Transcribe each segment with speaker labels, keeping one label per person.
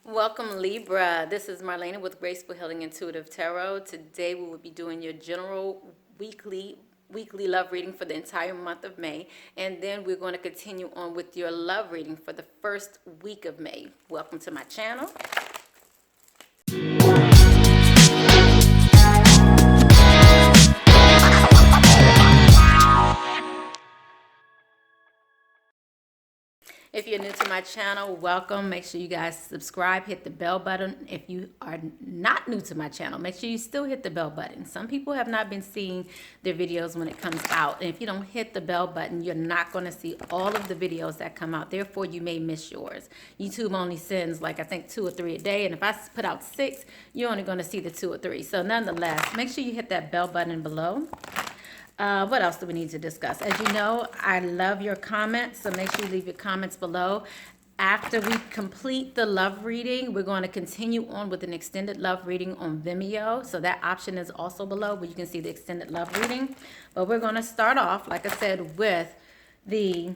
Speaker 1: Welcome, Libra. This is Marlena with Graceful Healing Intuitive Tarot. Today we will be doing your general weekly love reading for the entire month of May, and then we're going to continue on with your love reading for the first week of May. Welcome to my channel. If you're new to my channel, welcome. Make sure you guys subscribe, hit the bell button. If you are not new to my channel, make sure you still hit the bell button. Some people have not been seeing their videos when it comes out. And if you don't hit the bell button, you're not going to see all of the videos that come out. Therefore, you may miss yours. YouTube only sends like, I think 2 or 3 a day. And if I put out 6, you're only going to see the 2 or 3. So nonetheless, make sure you hit that bell button below. What else do we need to discuss? As you know, I love your comments, so make sure you leave your comments below. After we complete the love reading, we're going to continue on with an extended love reading on Vimeo. So that option is also below where you can see the extended love reading. But we're going to start off, like I said, with the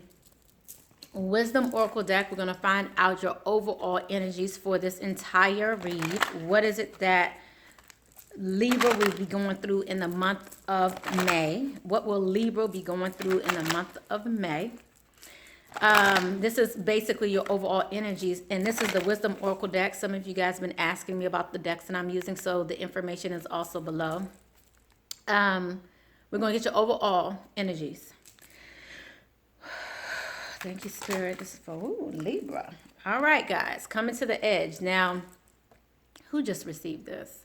Speaker 1: Wisdom Oracle deck. We're going to find out your overall energies for this entire read. What is it that Libra will be going through in the month of May? What will Libra be going through in the month of May? This is basically your overall energies, and this is the Wisdom Oracle deck. Some of you guys have been asking me about the decks that I'm using, so the information is also below. We're going to get your overall energies. Thank you, Spirit. This is for Libra. All right, guys, coming to the edge. Now, who just received this?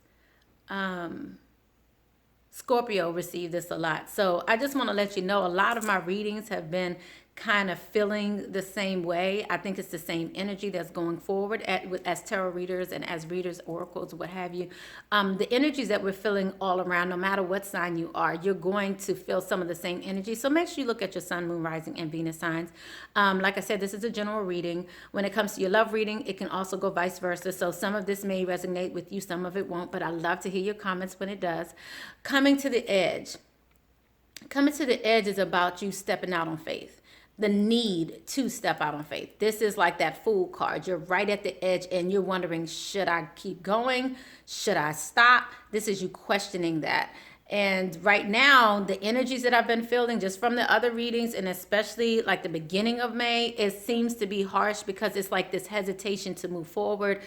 Speaker 1: Scorpio received this a lot. So I just want to let you know a lot of my readings have been kind of feeling the same way. I think it's the same energy that's going forward as tarot readers and as readers, oracles, what have you. The energies that we're feeling all around, no matter what sign you are, you're going to feel some of the same energy. So make sure you look at your sun, moon, rising, and Venus signs. Like I said, this is a general reading. When it comes to your love reading, it can also go vice versa. So some of this may resonate with you, some of it won't, but I love to hear your comments when it does. Coming to the edge. Coming to the edge is about you stepping out on faith. The need to step out on faith. This is like that Fool card. You're right at the edge and you're wondering, should I keep going? Should I stop? This is you questioning that. And right now, the energies that I've been feeling just from the other readings, and especially like the beginning of May, it seems to be harsh because it's like this hesitation to move forward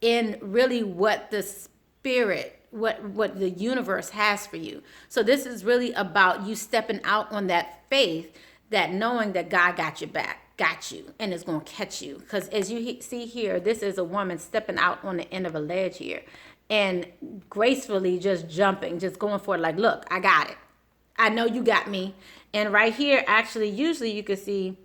Speaker 1: in really what the spirit, what the universe has for you. So this is really about you stepping out on that faith, that knowing that God got your back, got you, and is going to catch you. Because as you see here, this is a woman stepping out on the end of a ledge here and gracefully just jumping, just going for it like, look, I got it. I know you got me. And right here, actually, usually you can see,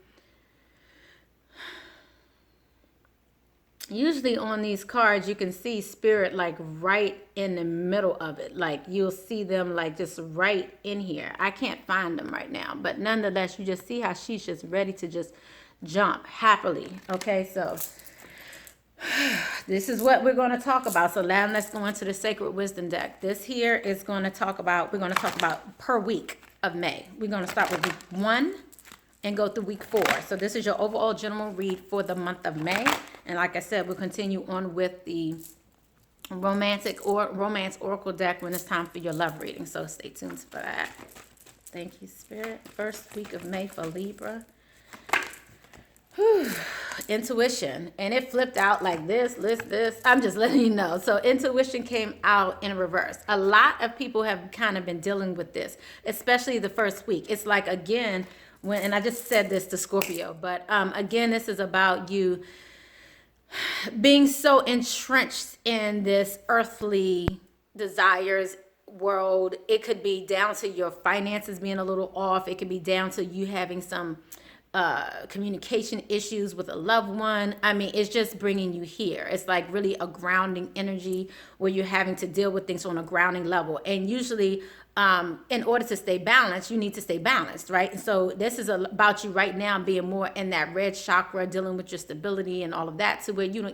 Speaker 1: usually on these cards, you can see spirit like right in the middle of it. Like you'll see them like just right in here. I can't find them right now, but nonetheless, you just see how she's just ready to just jump happily. Okay, so this is what we're going to talk about. So now let's go into the Sacred Wisdom deck. This here is going to talk about, we're going to talk about per week of May. We're going to start with week 1 and go through week 4. So this is your overall general read for the month of May. And like I said, we'll continue on with the romance oracle deck when it's time for your love reading. So stay tuned for that. Thank you, Spirit. First week of May for Libra. Whew. Intuition. And it flipped out like this. I'm just letting you know. So intuition came out in reverse. A lot of people have kind of been dealing with this, especially the first week. It's like, again, and I just said this to Scorpio, but again, this is about you being so entrenched in this earthly desires world. It could be down to your finances being a little off. It could be down to you having some communication issues with a loved one. I mean, it's just bringing you here. It's like really a grounding energy where you're having to deal with things on a grounding level. And usually, in order to stay balanced, you need to stay balanced, right? And so this is about you right now being more in that red chakra, dealing with your stability and all of that, to where you're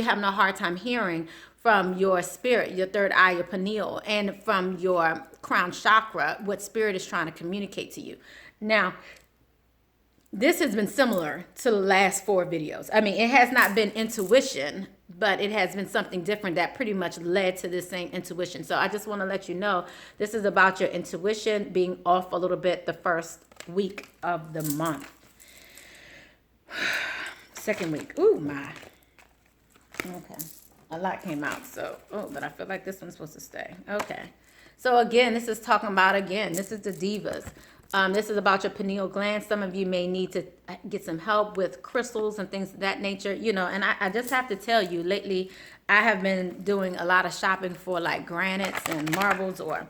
Speaker 1: having a hard time hearing from your spirit, your third eye, your pineal, and from your crown chakra, what spirit is trying to communicate to you. Now, this has been similar to the last 4 videos. I mean, it has not been intuition, but it has been something different that pretty much led to this same intuition. So I just want to let you know, this is about your intuition being off a little bit the first week of the month. Second week. Ooh, my. Okay. A lot came out. So, but I feel like this one's supposed to stay. Okay. So again, this is talking about, this is the divas. This is about your pineal gland. Some of you may need to get some help with crystals and things of that nature, and I just have to tell you, lately, I have been doing a lot of shopping for like granites and marbles or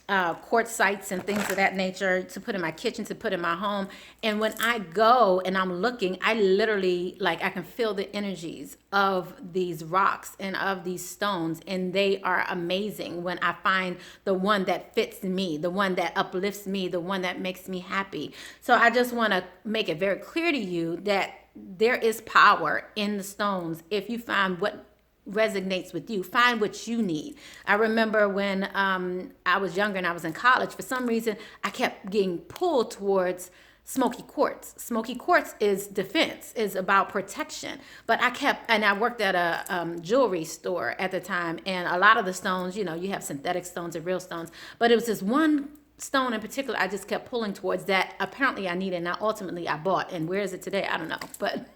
Speaker 1: quartzites and things of that nature to put in my kitchen, to put in my home. And when I go and I'm looking, I literally, like, I can feel the energies of these rocks and of these stones, and they are amazing when I find the one that fits me, the one that uplifts me, the one that makes me happy. So I just want to make it very clear to you that there is power in the stones if you find what resonates with you. Find what you need. I remember when I was younger and I was in college, for some reason I kept getting pulled towards smoky quartz. Smoky quartz is defense, is about protection. But I worked at a jewelry store at the time, and a lot of the stones, you have synthetic stones and real stones, but it was this one stone in particular I just kept pulling towards that apparently I needed, and ultimately I bought. And where is it today? I don't know. But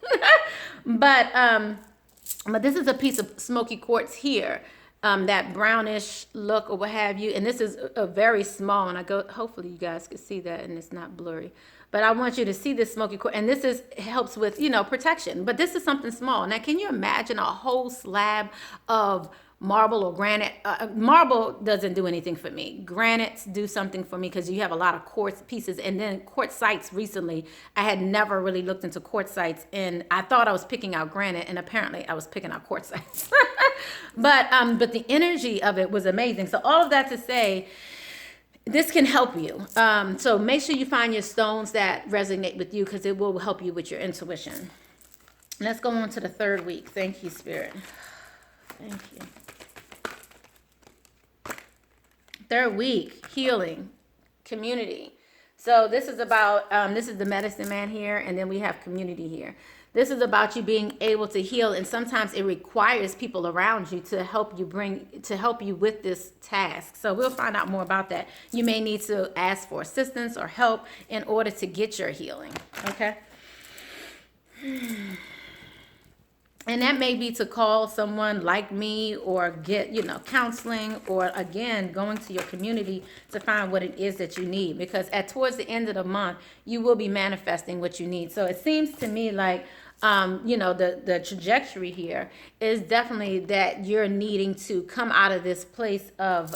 Speaker 1: but this is a piece of smoky quartz here, that brownish look or what have you. And this is a very small, and hopefully you guys can see that and it's not blurry. But I want you to see this smoky quartz, and this helps with, protection. But this is something small. Now, can you imagine a whole slab of marble or granite? Marble doesn't do anything for me. Granites do something for me because you have a lot of quartz pieces. And then quartzites recently, I had never really looked into quartzites, and I thought I was picking out granite, and apparently I was picking out quartzites. but the energy of it was amazing. So all of that to say, this can help you. So make sure you find your stones that resonate with you, because it will help you with your intuition. Let's go on to the 3rd week. Thank you, Spirit. Thank you. 3rd week, healing, community. So this is about, this is the medicine man here, and then we have community here. This is about you being able to heal, and sometimes it requires people around you to help you with this task. So we'll find out more about that. You may need to ask for assistance or help in order to get your healing, okay? And that may be to call someone like me, or get, counseling, or again, going to your community to find what it is that you need. Because towards the end of the month, you will be manifesting what you need. So it seems to me like, the trajectory here is definitely that you're needing to come out of this place of,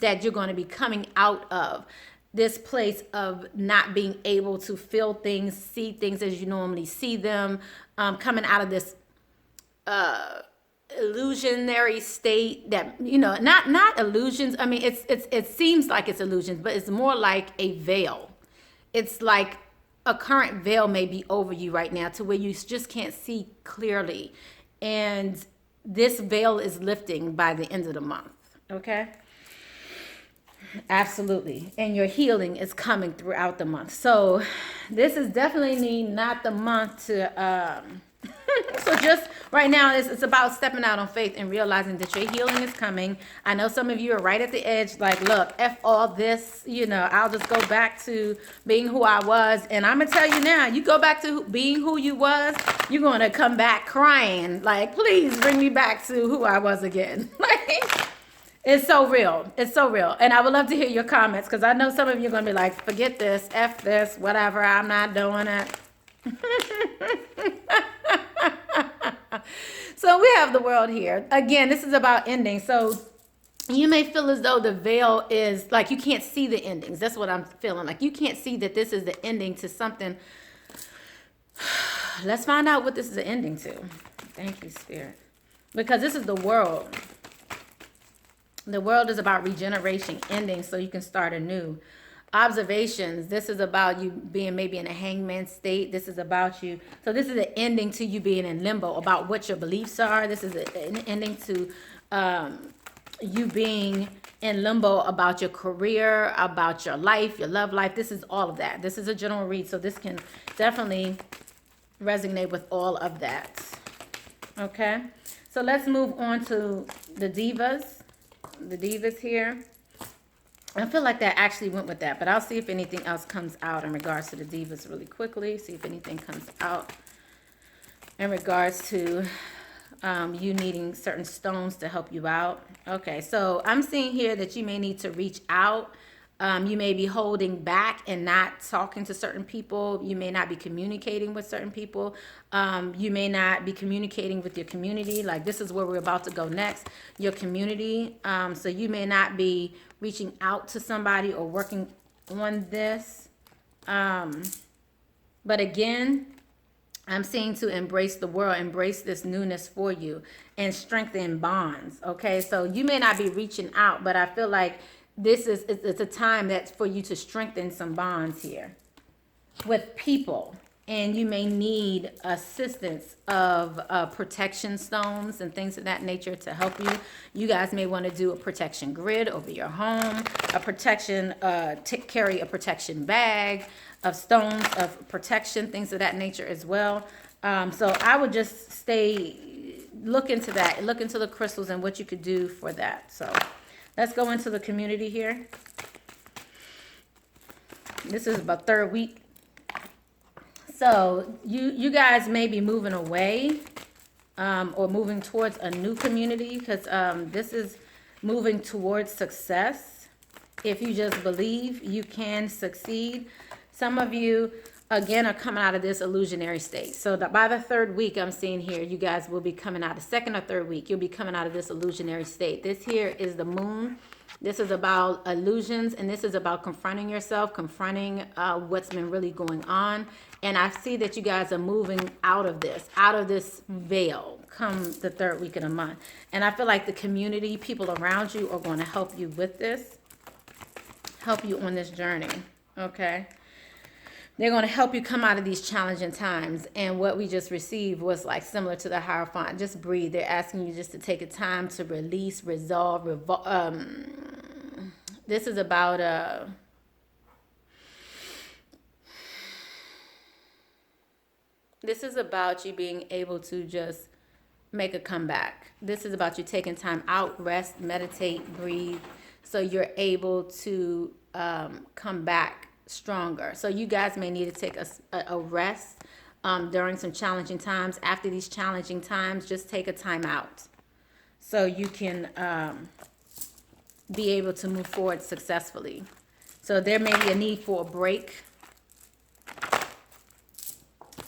Speaker 1: that you're going to be coming out of this place of not being able to feel things, see things as you normally see them, coming out of this illusionary state that, not illusions. I mean, it seems like it's illusions, but it's more like a veil. It's like a current veil may be over you right now, to where you just can't see clearly. And this veil is lifting by the end of the month. Okay. Absolutely. And your healing is coming throughout the month. So this is definitely not the month to, so just right now, it's about stepping out on faith and realizing that your healing is coming. I know some of you are right at the edge, like, look, F all this, I'll just go back to being who I was. And I'm going to tell you now, you go back to being who you was, you're going to come back crying, like, please bring me back to who I was again. Like, it's so real. It's so real. And I would love to hear your comments, because I know some of you are going to be like, forget this, F this, whatever, I'm not doing it. So we have the world here. Again, this is about ending. So you may feel as though the veil is like, you can't see the endings. That's what I'm feeling. Like, you can't see that this is the ending to something. Let's find out what this is the ending to. Thank you, Spirit. Because this is the world. The world is about regeneration, ending, so you can start anew. Observations. This is about you being maybe in a hangman state. This is about you. So this is an ending to you being in limbo about what your beliefs are. This is an ending to you being in limbo about your career, about your life, your love life. This is all of that. This is a general read, so this can definitely resonate with all of that. Okay, so let's move on to the divas. The divas here. I feel like that actually went with that, but I'll see if anything else comes out in regards to the divas really quickly. See if anything comes out in regards to you needing certain stones to help you out. Okay, so I'm seeing here that you may need to reach out. You may be holding back and not talking to certain people. You may not be communicating with certain people. You may not be communicating with your community. Like, this is where we're about to go next, your community. So you may not be reaching out to somebody or working on this. But again, I'm seeing to embrace the world, embrace this newness for you, and strengthen bonds. Okay, so you may not be reaching out, but I feel like it's a time that's for you to strengthen some bonds here with people, and you may need assistance of protection stones and things of that nature to help you. You guys may want to do a protection grid over your home, a protection, carry a protection bag of stones of protection, things of that nature as well. So I would just look into that, look into the crystals and what you could do for that. So let's go into the community here. This is about third week. So you guys may be moving away or moving towards a new community, because this is moving towards success. If you just believe, you can succeed. Some of you, again, are coming out of this illusionary state. So that by the third week, I'm seeing here, you guys will be coming out. The second or third week, you'll be coming out of this illusionary state. This here is the moon. This is about illusions, and this is about confronting yourself, confronting what's been really going on. And I see that you guys are moving out of this veil come the third week of the month. And I feel like the community, people around you are going to help you with this, help you on this journey, okay? They're going to help you come out of these challenging times. And what we just received was like similar to the Hierophant. Just breathe. They're asking you just to take a time to release, resolve. This is about this is about you being able to just make a comeback. This is about you taking time out, rest, meditate, breathe, so you're able to come back stronger. So you guys may need to take a rest during some challenging times. After these challenging times, just take a time out so you can be able to move forward successfully. So there may be a need for a break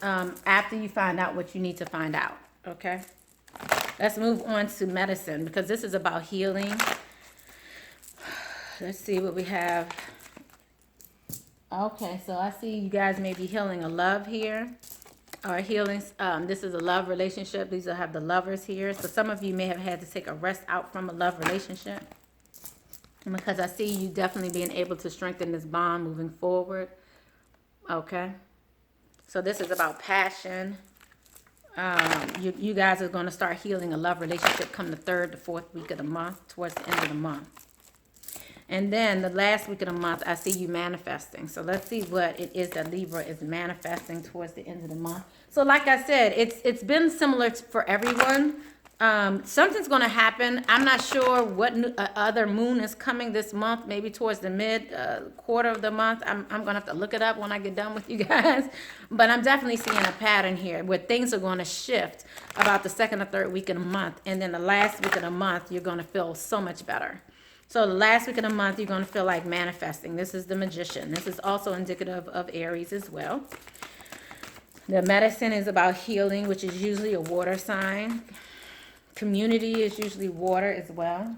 Speaker 1: after you find out what you need to find out. Okay, let's move on to medicine, because this is about healing. Let's see what we have. Okay, so I see you guys may be healing a love here, or healing. This is a love relationship. These will have the lovers here. So some of you may have had to take a rest out from a love relationship, because I see you definitely being able to strengthen this bond moving forward. Okay, so this is about passion. You guys are going to start healing a love relationship come the third to fourth week of the month, towards the end of the month. And then the last week of the month, I see you manifesting. So let's see what it is that Libra is manifesting towards the end of the month. So like I said, it's been similar for everyone. Something's going to happen. I'm not sure what other moon is coming this month, maybe towards the mid quarter of the month. I'm going to have to look it up when I get done with you guys. But I'm definitely seeing a pattern here where things are going to shift about the second or third week of the month. And then the last week of the month, you're going to feel so much better. So the last week of the month, you're going to feel like manifesting. This is the Magician. This is also indicative of Aries as well. The medicine is about healing, which is usually a water sign. Community is usually water as well.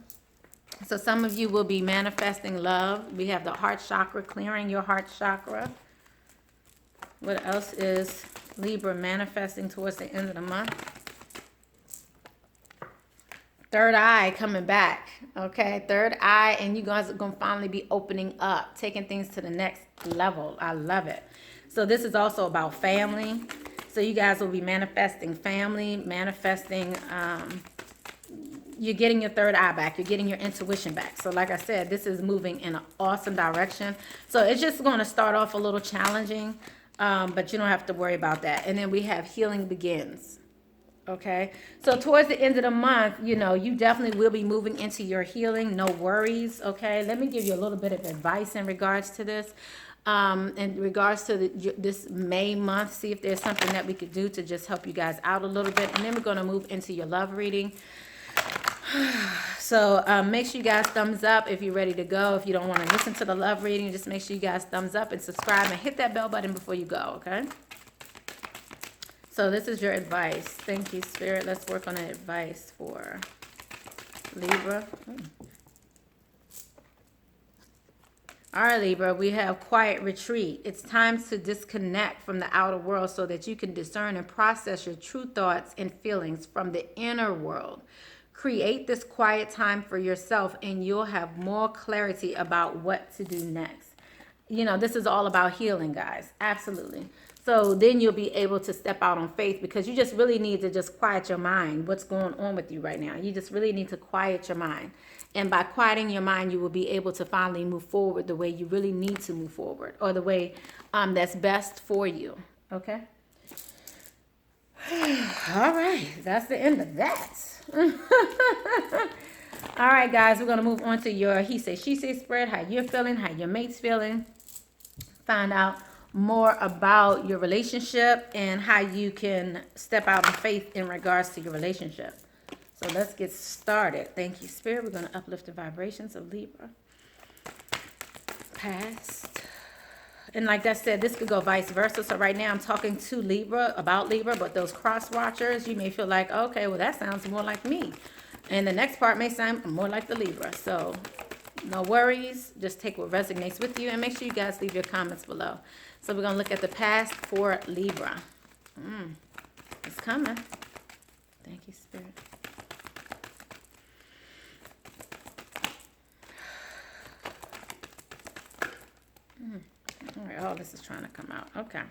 Speaker 1: So some of you will be manifesting love. We have the heart chakra, clearing your heart chakra. What else is Libra manifesting towards the end of the month? Third eye coming back, okay? Third eye, and you guys are going to finally be opening up, taking things to the next level. I love it. So this is also about family. So you guys will be manifesting family, manifesting you're getting your third eye back. You're getting your intuition back. So like I said, this is moving in an awesome direction. So it's just going to start off a little challenging, but you don't have to worry about that. And then we have healing begins. Okay, so towards the end of the month, you know, you definitely will be moving into your healing. No worries. Okay, let me give you a little bit of advice in regards to this. In regards to this May month, see if there's something that we could do to just help you guys out a little bit. And then we're going to move into your love reading. So make sure you guys thumbs up if you're ready to go. If you don't want to listen to the love reading, just make sure you guys thumbs up and subscribe and hit that bell button before you go. Okay. So this is your advice. Thank you, Spirit. Let's work on the advice for Libra. All right, Libra, we have quiet retreat. It's time to disconnect from the outer world so that you can discern and process your true thoughts and feelings from the inner world. Create this quiet time for yourself and you'll have more clarity about what to do next. You know, this is all about healing, guys. Absolutely. So then you'll be able to step out on faith because you just really need to just quiet your mind. What's going on with you right now? You just really need to quiet your mind. And by quieting your mind, you will be able to finally move forward the way you really need to move forward or the way that's best for you. Okay? All right. That's the end of that. All right, guys. We're going to move on to your he say, she say spread, how you're feeling, how your mate's feeling. Find out more about your relationship and how you can step out in faith in regards to your relationship. So let's get started. Thank you, Spirit. We're going to uplift the vibrations of Libra. Past. And like I said, this could go vice versa. So right now I'm talking to Libra, about Libra, but those cross watchers, you may feel like, okay, well, that sounds more like me. And the next part may sound more like the Libra. So no worries. Just take what resonates with you and make sure you guys leave your comments below. So we're going to look at the past for Libra. It's coming. Thank you, Spirit. All right. Oh, this is trying to come out. Okay.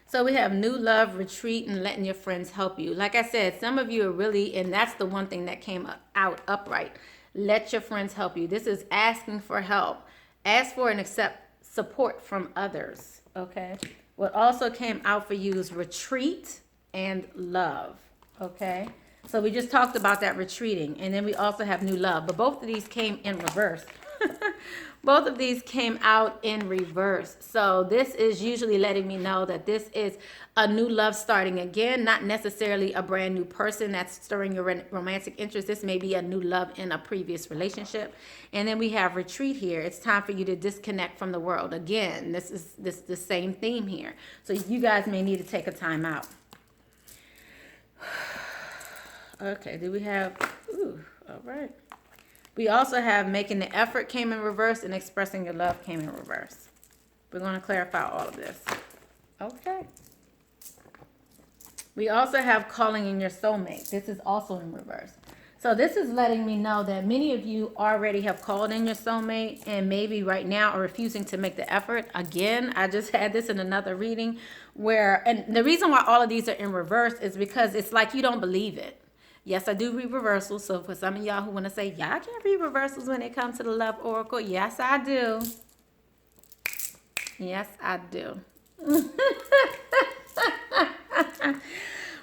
Speaker 1: So we have new love, retreat, and letting your friends help you. Like I said, some of you are really, and that's the one thing that came out upright. Let your friends help you. This is asking for help. Ask for and accept support from others. Okay. What also came out for you is retreat and love. Okay. So we just talked about that retreating, and then we also have new love, but both of these came in reverse. Both of these came out in reverse. So this is usually letting me know that this is a new love starting again, not necessarily a brand new person that's stirring your romantic interest. This may be a new love in a previous relationship. And then we have retreat here. It's time for you to disconnect from the world. Again, this is the same theme here. So you guys may need to take a time out. Okay, do we have, all right. We also have making the effort came in reverse and expressing your love came in reverse. We're going to clarify all of this. Okay. We also have calling in your soulmate. This is also in reverse. So this is letting me know that many of you already have called in your soulmate and maybe right now are refusing to make the effort. Again, I just had this in another reading where, and the reason why all of these are in reverse is because it's like you don't believe it. Yes, I do read reversals. So for some of y'all who want to say, y'all can't read reversals when it comes to the love oracle. Yes, I do. Yes, I do.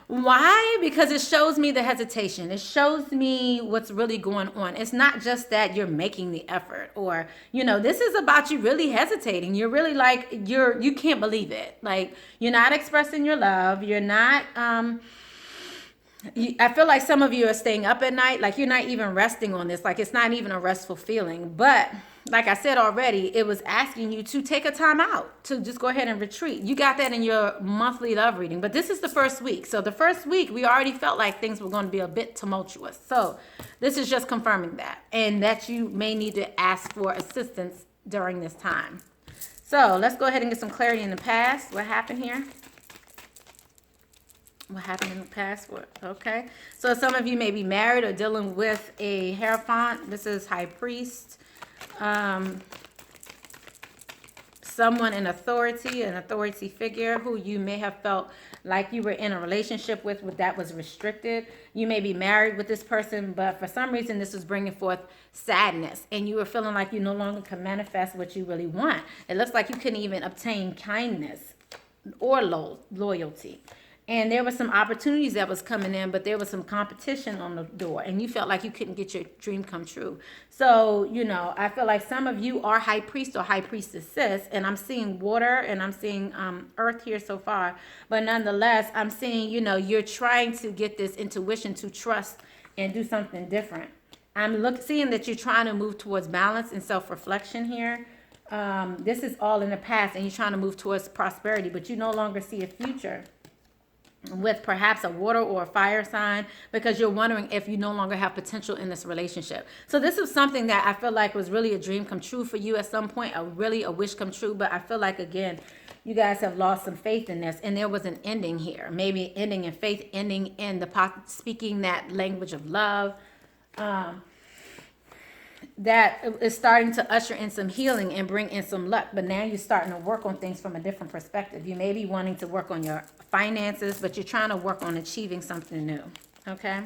Speaker 1: Why? Because it shows me the hesitation. It shows me what's really going on. It's not just that you're making the effort or, you know, this is about you really hesitating. You're really like, you can't believe it. Like, you're not expressing your love. You're not, I feel like some of you are staying up at night, like you're not even resting on this, like it's not even a restful feeling. But like I said already, it was asking you to take a time out, to just go ahead and retreat. You got that in your monthly love reading, but this is the first week. So the first week, we already felt like things were going to be a bit tumultuous. So this is just confirming that, and that you may need to ask for assistance during this time. So let's go ahead and get some clarity in the past. What happened here? What happened in the past? Okay. So some of you may be married or dealing with a Hierophant. This is High Priest. So someone in authority, an authority figure who you may have felt like you were in a relationship with that was restricted. You may be married with this person, but for some reason this was bringing forth sadness, and you were feeling like you no longer can manifest what you really want. It looks like you couldn't even obtain kindness or loyalty. And there were some opportunities that was coming in, but there was some competition on the door, and you felt like you couldn't get your dream come true. So, you know, I feel like some of you are high priest or high priestesses, and I'm seeing water and I'm seeing earth here so far. But nonetheless, I'm seeing, you know, you're trying to get this intuition to trust and do something different. I'm seeing that you're trying to move towards balance and self-reflection here. This is all in the past, and you're trying to move towards prosperity, but you no longer see a future with perhaps a water or a fire sign, because you're wondering if you no longer have potential in this relationship. So this is something that I feel like was really a dream come true for you at some point, a wish come true. But I feel like, again, you guys have lost some faith in this, and there was an ending here, maybe ending in faith, ending in the speaking that language of love. That is starting to usher in some healing and bring in some luck. But now you're starting to work on things from a different perspective. You may be wanting to work on your finances, but you're trying to work on achieving something new. Okay?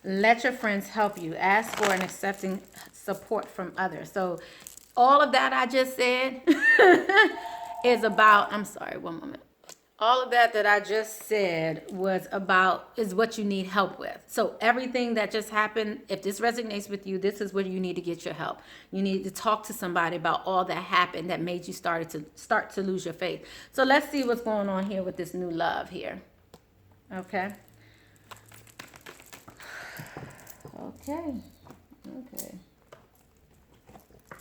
Speaker 1: Let your friends help you. Ask for and accepting support from others. So all of that I just said is about, I'm sorry, one moment. All of that I just said is what you need help with. So everything that just happened, if this resonates with you, this is where you need to get your help. You need to talk to somebody about all that happened that made you start to lose your faith. So let's see what's going on here with this new love here. Okay. Okay.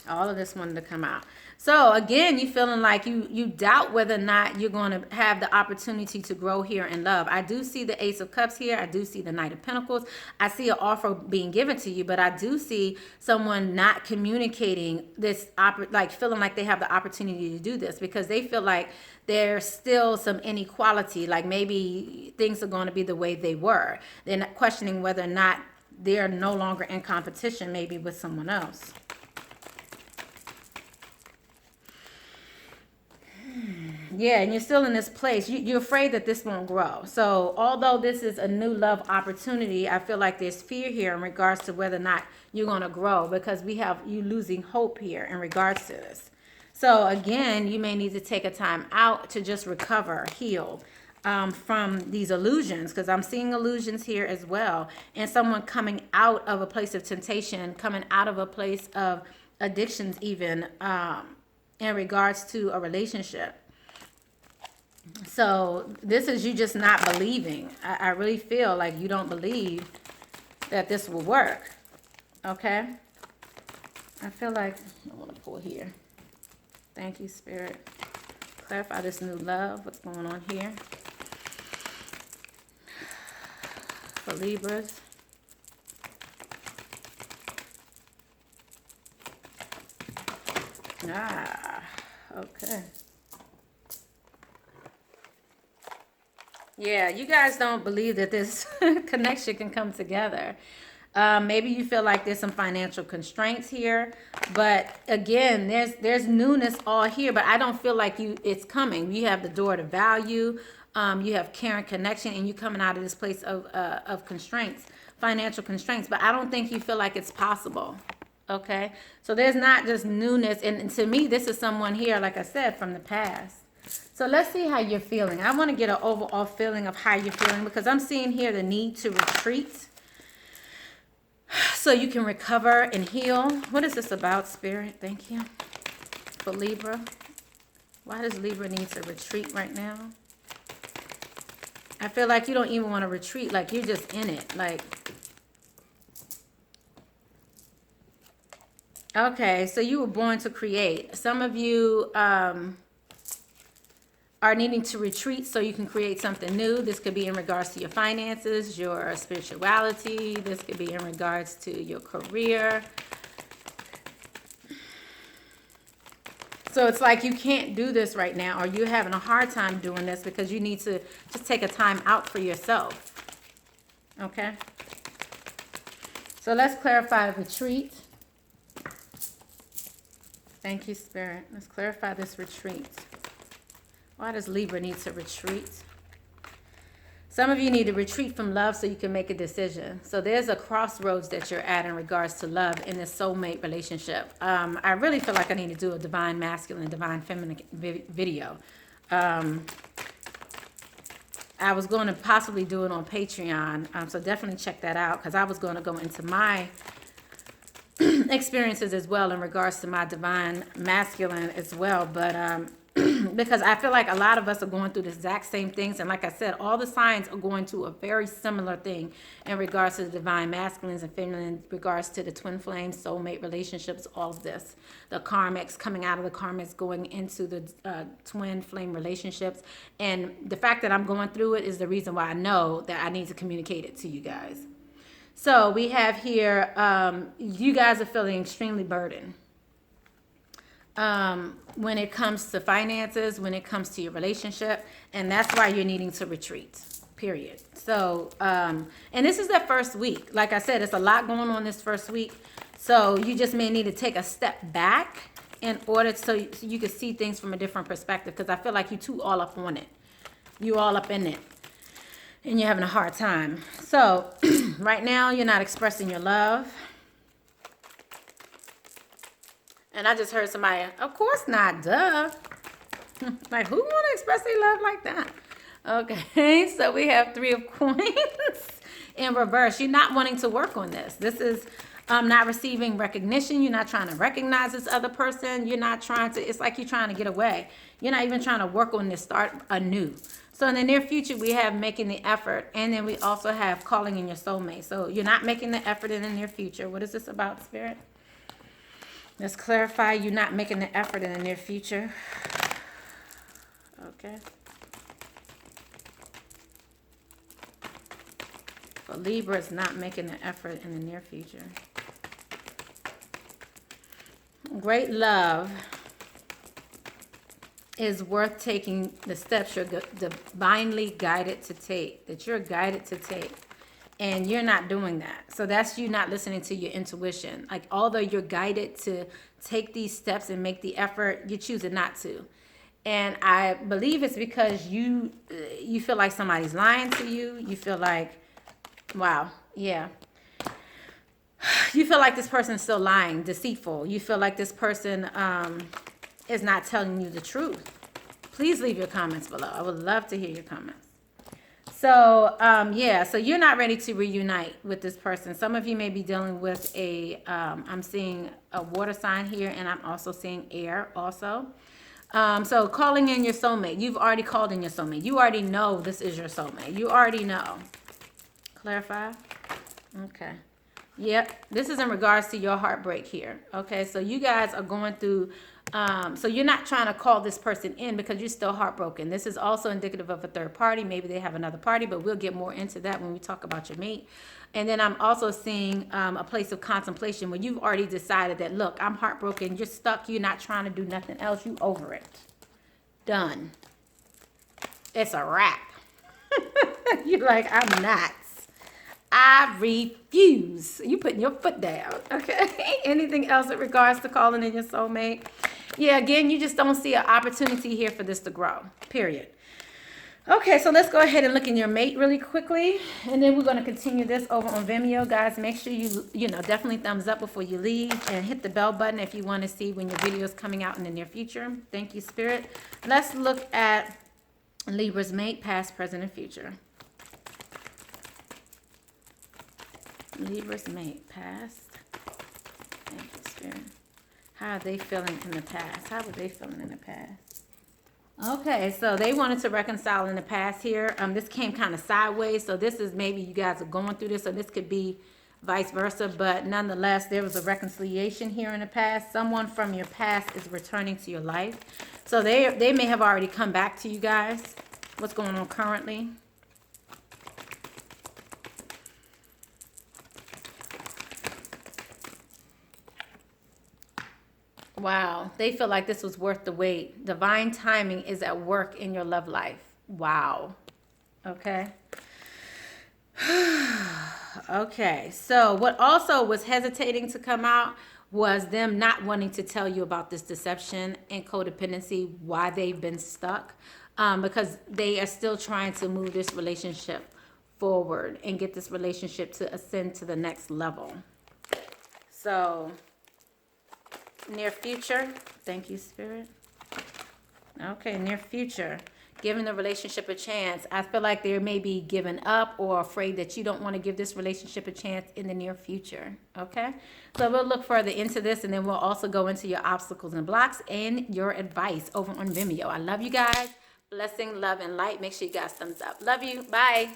Speaker 1: All of this wanted to come out. So again, you feeling like you doubt whether or not you're going to have the opportunity to grow here in love. I do see the Ace of Cups here. I do see the Knight of Pentacles. I see an offer being given to you, but I do see someone not communicating this, like feeling like they have the opportunity to do this because they feel like there's still some inequality. Like maybe things are going to be the way they were. They're not questioning whether or not they're no longer in competition, maybe with someone else. Yeah, and you're still in this place. You're afraid that this won't grow. So although this is a new love opportunity, I feel like there's fear here in regards to whether or not you're going to grow, because we have you losing hope here in regards to this. So again, you may need to take a time out to just recover, heal from these illusions, because I'm seeing illusions here as well. And someone coming out of a place of temptation, coming out of a place of addictions even in regards to a relationship. So this is you just not believing. I really feel like you don't believe that this will work. Okay? I feel like I want to pull here. Thank you, Spirit. Clarify this new love. What's going on here? For Libras. Okay. Yeah, you guys don't believe that this connection can come together. Maybe you feel like there's some financial constraints here, but again, there's newness all here, but I don't feel like it's coming. You have the door to value, you have care and connection, and you coming out of this place of constraints, financial constraints, but I don't think you feel like it's possible. Okay, so there's not just newness, and to me, this is someone here, like I said, from the past. So let's see how you're feeling. I want to get an overall feeling of how you're feeling, because I'm seeing here the need to retreat so you can recover and heal. What is this about, Spirit? Thank you. For Libra. Why does Libra need to retreat right now? I feel like you don't even want to retreat. Like you're just in it. Like, okay, so you were born to create. Some of you are needing to retreat so you can create something new. This could be in regards to your finances, your spirituality. This could be in regards to your career. So it's like you can't do this right now, or you're having a hard time doing this because you need to just take a time out for yourself. Okay? So let's clarify retreat. Thank you, Spirit. Let's clarify this retreat. Why does Libra need to retreat? Some of you need to retreat from love so you can make a decision. So there's a crossroads that you're at in regards to love in this soulmate relationship. I really feel like I need to do a divine masculine, divine feminine video. I was going to possibly do it on Patreon. So definitely check that out, because I was going to go into my experiences as well in regards to my divine masculine as well. But because I feel like a lot of us are going through the exact same things. And like I said, all the signs are going through a very similar thing in regards to the divine masculines and feminine, in regards to the twin flames, soulmate relationships, all of this. The karmics, coming out of the karmics, going into the twin flame relationships. And the fact that I'm going through it is the reason why I know that I need to communicate it to you guys. So we have here, you guys are feeling extremely burdened. When it comes to finances, when it comes to your relationship, and that's why you're needing to retreat, period. So, and this is that first week. Like I said, it's a lot going on this first week. So you just may need to take a step back in order so you can see things from a different perspective, because I feel like you two all up on it. You all up in it. And you're having a hard time. So right now you're not expressing your love. And I just heard somebody, of course not, duh. Like, who want to express their love like that? Okay, so we have 3 of Coins in reverse. You're not wanting to work on this. This is not receiving recognition. You're not trying to recognize this other person. You're not trying to, it's like you're trying to get away. You're not even trying to work on this, start anew. So in the near future, we have making the effort. And then we also have calling in your soulmate. So you're not making the effort in the near future. What is this about, Spirit? Let's clarify, you're not making the effort in the near future. Okay. For Libra, it's not making the effort in the near future. Great love is worth taking the steps you're divinely guided to take, that you're guided to take. And you're not doing that. So that's you not listening to your intuition. Like, although you're guided to take these steps and make the effort, you're choosing not to. And I believe it's because you feel like somebody's lying to you. You feel like, wow, yeah. You feel like this person's still lying, deceitful. You feel like this person is not telling you the truth. Please leave your comments below. I would love to hear your comments. So, yeah, so you're not ready to reunite with this person. Some of you may be dealing with I'm seeing a water sign here, and I'm also seeing air also. So calling in your soulmate. You've already called in your soulmate. You already know this is your soulmate. You already know. Clarify? Okay. Yep. This is in regards to your heartbreak here. Okay, so you guys are going through... so you're not trying to call this person in because you're still heartbroken. This is also indicative of a third party. Maybe they have another party, but we'll get more into that when we talk about your mate. And then I'm also seeing a place of contemplation where you've already decided that, look, I'm heartbroken. You're stuck. You're not trying to do nothing else. You over it. Done. It's a wrap. You're like, I'm not. I refuse. You putting your foot down, okay? Anything else in regards to calling in your soulmate? Yeah, again, you just don't see an opportunity here for this to grow, period. Okay, so let's go ahead and look in your mate really quickly, and then we're going to continue this over on Vimeo. Guys, make sure you definitely thumbs up before you leave, and hit the bell button if you want to see when your video is coming out in the near future. Thank you, Spirit. Let's look at Libra's mate, past, present, and future. Libra's mate, past. Thank you, Spirit. How are they feeling in the past? How were they feeling in the past? Okay, so they wanted to reconcile in the past here. This came kind of sideways, so this is maybe you guys are going through this, so this could be vice versa, but nonetheless, there was a reconciliation here in the past. Someone from your past is returning to your life. So they may have already come back to you guys. What's going on currently? Wow, they feel like this was worth the wait. Divine timing is at work in your love life. Wow. Okay. Okay, so what also was hesitating to come out was them not wanting to tell you about this deception and codependency, why they've been stuck, because they are still trying to move this relationship forward and get this relationship to ascend to the next level. So, near future, thank you, Spirit. Okay, near future, giving the relationship a chance. I feel like they may be giving up or afraid that you don't want to give this relationship a chance in the near future. Okay, so we'll look further into this, and then we'll also go into your obstacles and blocks and your advice over on Vimeo. I love you guys. Blessing, love, and light. Make sure you guys thumbs up. Love you. Bye.